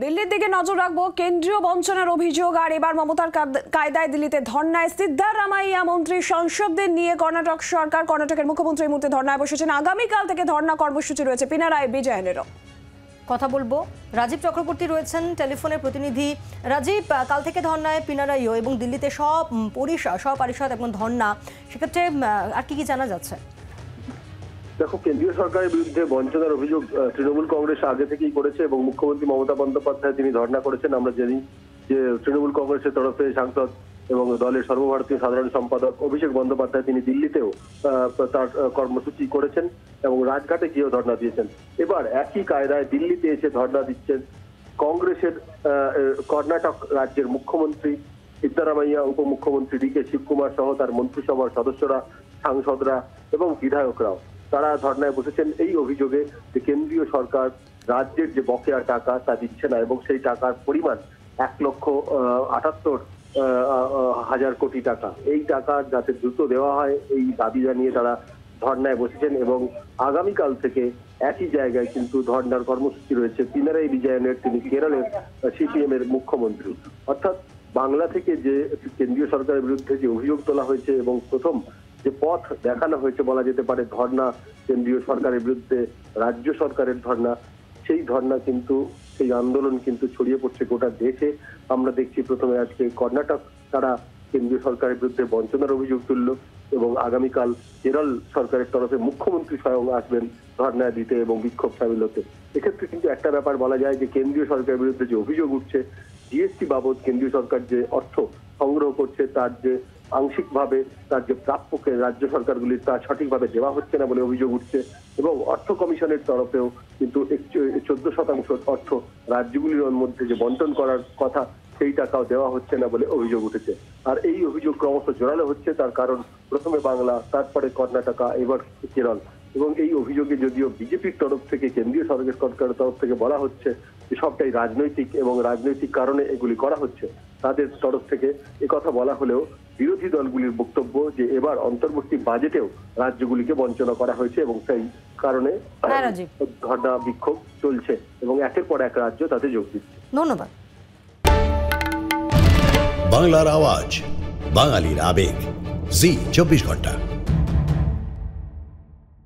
দিল্লির দিকে নজর রাখবো। কেন্দ্রীয় বঞ্চনার অভিযোগ আর এবার মমতার কায়দায় দিল্লিতে ধর্নায় সিদ্ধারামাইয়া মন্ত্রী সাংসদদের নিয়ে কর্ণাটকের মুখ্যমন্ত্রী এই মুহূর্তে ধর্নায় বসেছেন। আগামীকাল থেকে ধর্না কর্মসূচি রয়েছে পিনারাই বিজয়নেরও। কথা বলবো, রাজীব চক্রবর্তী রয়েছেন টেলিফোনের প্রতিনিধি। রাজীব, কাল থেকে ধর্নায় পিনারাইও এবং দিল্লিতে সব পারিষদ এবং ধর্না, সেক্ষেত্রে আর কি জানা যাচ্ছে? দেখো, কেন্দ্রীয় সরকারের বিরুদ্ধে বঞ্চনার অভিযোগ তৃণমূল কংগ্রেস আগে থেকেই করেছে এবং মুখ্যমন্ত্রী মমতা বন্দ্যোপাধ্যায় তিনি ধর্ণা করেছেন। আমরা জানি যে তৃণমূল কংগ্রেসের তরফে সাংসদ এবং দলের সর্বভারতীয় সাধারণ সম্পাদক অভিষেক বন্দ্যোপাধ্যায় তিনি দিল্লিতেও তার কর্মসূচি করেছেন এবং রাজঘাটে গিয়েও ধর্ণা দিয়েছেন। এবার একই কায়দায় দিল্লিতে এসে ধর্ণা দিচ্ছেন কংগ্রেসের কর্ণাটক রাজ্যের মুখ্যমন্ত্রী সিদ্ধারামাইয়া, উপমুখ্যমন্ত্রী ডি.কে শিবকুমার সহ তার মন্ত্রিসভার সদস্যরা, সাংসদরা এবং বিধায়করাও। তারা ধর্নায় বসেছেন এই অভিযোগে যে কেন্দ্রীয় সরকার রাজ্যের যে বকেয়া টাকা তা দিচ্ছে না এবং সেই টাকার পরিমাণ 1,78,000 কোটি টাকা। এই টাকা যাতে দ্রুত দেওয়া হয় এই দাবি জানিয়ে তারা ধর্নায় বসেছেন এবং আগামীকাল থেকে একই জায়গায় কিন্তু ধর্নার কর্মসূচি রয়েছে পিনারাই বিজয়নের, তিনি কেরলের সিপিএম এর মুখ্যমন্ত্রী। অর্থাৎ বাংলা থেকে যে কেন্দ্রীয় সরকারের বিরুদ্ধে যে অভিযোগ তোলা হয়েছে এবং প্রথম যে পথ দেখানো হয়েছে বলা যেতে পারে ধর্ণা কেন্দ্রীয় সরকারের বিরুদ্ধে রাজ্য সরকারের ধর্ণা, সেই ধর্ণা কিন্তু সেই আন্দোলন কিন্তু ছড়িয়ে পড়ছে গোটা দেশে। আমরা দেখছি প্রথমে আজকে কর্ণাটক তারা কেন্দ্রীয় সরকারের বিরুদ্ধে বঞ্চনার অভিযোগ তুলল এবং আগামীকাল কেরল সরকারের তরফে মুখ্যমন্ত্রী স্বয়ং আসবেন ধর্ণা দিতে এবং বিক্ষোভ সামিল হতে। এক্ষেত্রে কিন্তু একটা ব্যাপার বলা যায় যে কেন্দ্রীয় সরকারের বিরুদ্ধে যে অভিযোগ উঠছে জিএসটি বাবদ কেন্দ্রীয় সরকার যে অর্থ সংগ্রহ করছে তার যে আংশিকভাবে তার যে প্রাপ্যকে রাজ্য সরকারগুলির তা সঠিকভাবে দেওয়া হচ্ছে না বলে অভিযোগ উঠছে এবং অর্থ কমিশনের তরফেও কিন্তু 14% অর্থ রাজ্যগুলির মধ্যে যে বন্টন করার কথা সেই টাকাও দেওয়া হচ্ছে না বলে অভিযোগ উঠেছে। আর এই অভিযোগ ক্রমশ জোরালো হচ্ছে, তার কারণ প্রথমে বাংলা, তারপরে কর্ণাটক, এবার কেরল। এবং এই অভিযোগে যদিও বিজেপির তরফ থেকে কেন্দ্রীয় সরকারের তরফ থেকে বলা হচ্ছে যে সবটাই রাজনৈতিক এবং রাজনৈতিক কারণে এগুলি করা হচ্ছে, তাদের তরফ থেকে কথা বলা হলেও বিরোধী দলগুলির বক্তব্য যে এবার অন্তর্বর্তী বাজেটেও রাজ্যগুলিকে বঞ্চনা করা হয়েছে এবং সেই কারণে ধর্ণা বিক্ষোভ চলছে এবং একের পর এক রাজ্য তাতে যোগ দিচ্ছে। ধন্যবাদ। বাংলার আওয়াজ, বাঙালির আবেগ, জি 24 ঘন্টা।